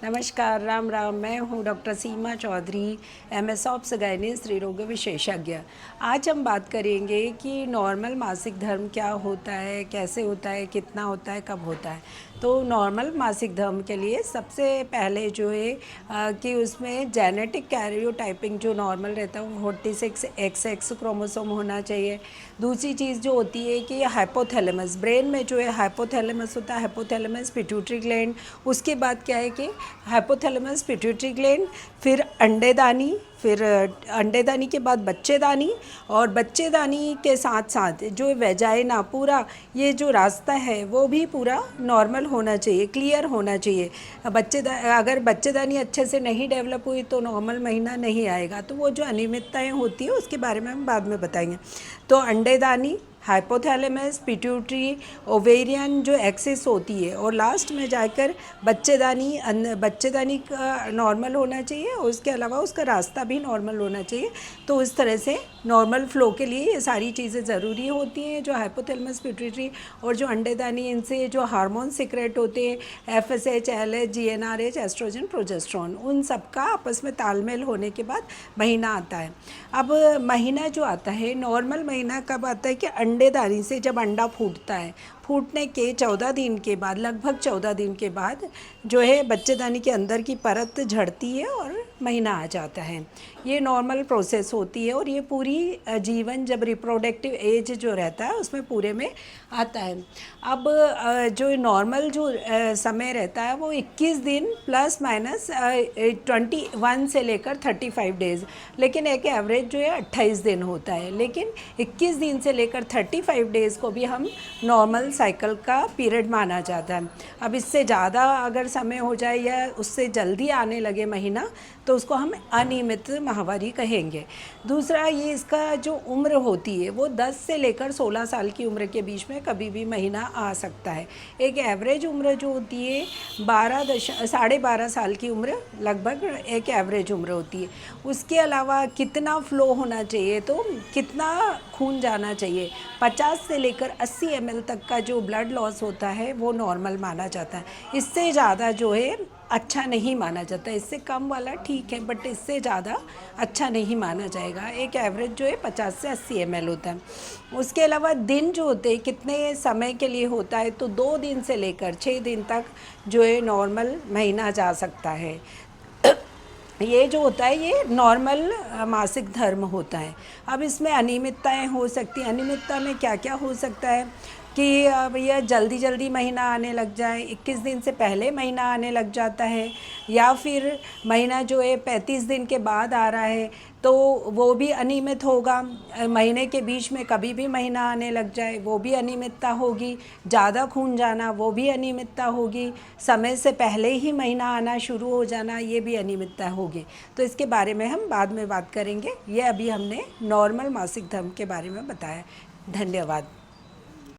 नमस्कार, राम राम। मैं हूँ डॉक्टर सीमा चौधरी, एमएस ऑब्स गायनी स्त्री रोग विशेषज्ञ। आज हम बात करेंगे कि नॉर्मल मासिक धर्म क्या होता है, कैसे होता है, कितना होता है, कब होता है। तो नॉर्मल मासिक धर्म के लिए सबसे पहले जो है कि उसमें जेनेटिक कैरियोटाइपिंग जो नॉर्मल रहता है वो 46 XX क्रोमोसोम होना चाहिए। दूसरी चीज़ जो होती है कि हाइपोथैलेमस, ब्रेन में जो है हाइपोथैलेमस होता है, हाइपोथैलेमस पिट्यूटरी ग्लैंड। उसके बाद क्या है कि हाइपोथैलेमस पिट्यूटरी ग्लैंड, फिर अंडेदानी, फिर अंडेदानी के बाद बच्चेदानी, और बच्चेदानी के साथ साथ जो वेजाइना, पूरा ये जो रास्ता है वो भी पूरा नॉर्मल होना चाहिए, क्लियर होना चाहिए। अगर बच्चेदानी अच्छे से नहीं डेवलप हुई तो नॉर्मल महीना नहीं आएगा। तो वो जो अनियमितताएं होती है उसके बारे में हम बाद में बताएंगे। तो अंडेदानी, हाइपोथैलेमस, पिट्यूटरी, ओवेरियन जो एक्सिस होती है, और लास्ट में जाकर बच्चेदानी का नॉर्मल होना चाहिए, और उसके अलावा उसका रास्ता भी नॉर्मल होना चाहिए। तो इस तरह से नॉर्मल फ्लो के लिए ये सारी चीज़ें ज़रूरी होती हैं। जो हाइपोथैलेमस, पिट्यूटरी और जो अंडेदानी, इनसे जो हार्मोन सिक्रेट होते हैं, FSH, LH, GnRH, estrogen, progesterone, उन सब का आपस में तालमेल होने के बाद महीना आता है। अब महीना जो आता है, नॉर्मल महीना कब आता है कि अंडेदानी से जब अंडा फूटता है, फूटने के 14 दिन के बाद, लगभग 14 दिन के बाद जो है बच्चेदानी के अंदर की परत झड़ती है और महीना आ जाता है। ये नॉर्मल प्रोसेस होती है, और ये पूरी जीवन, जब रिप्रोडक्टिव एज जो रहता है उसमें पूरे में आता है। अब जो नॉर्मल जो समय रहता है वो 21 दिन प्लस माइनस 21 से लेकर 35 डेज़, लेकिन एक एवरेज जो है 28 दिन होता है। लेकिन 21 दिन से लेकर 35 डेज़ को भी हम नॉर्मल साइकिल का पीरियड माना जाता है। अब इससे ज़्यादा अगर समय हो जाए या उससे जल्दी आने लगे महीना, तो उसको हम अनियमित माहवारी कहेंगे। दूसरा, ये इसका जो उम्र होती है वो 10 से लेकर 16 साल की उम्र के बीच में कभी भी महीना आ सकता है। एक एवरेज उम्र जो होती है 12.5 साल की उम्र लगभग एक एवरेज उम्र होती है। उसके अलावा कितना फ्लो होना चाहिए, तो कितना खून जाना चाहिए, 50 से लेकर 80 ml तक का जो ब्लड लॉस होता है वो नॉर्मल माना जाता है। इससे ज़्यादा जो है अच्छा नहीं माना जाता। इससे कम वाला ठीक है, बट इससे ज़्यादा अच्छा नहीं माना जाएगा। एक एवरेज जो है 50 से 80 ml होता है। उसके अलावा दिन जो होते हैं कितने समय के लिए होता है, तो 2 दिन से लेकर 6 दिन तक जो है नॉर्मल महीना जा सकता है। ये जो होता है ये नॉर्मल मासिक धर्म होता है। अब इसमें अनियमितताएं हो सकती हैं। अनियमितता में क्या क्या हो सकता है कि भैया जल्दी जल्दी महीना आने लग जाए, 21 दिन से पहले महीना आने लग जाता है, या फिर महीना जो है 35 दिन के बाद आ रहा है तो वो भी अनियमित होगा। महीने के बीच में कभी भी महीना आने लग जाए वो भी अनियमितता होगी। ज़्यादा खून जाना वो भी अनियमितता होगी। समय से पहले ही महीना आना शुरू हो जाना ये भी अनियमितता होगी। तो इसके बारे में हम बाद में बात करेंगे। ये अभी हमने नॉर्मल मासिक धर्म के बारे में बताया। धन्यवाद।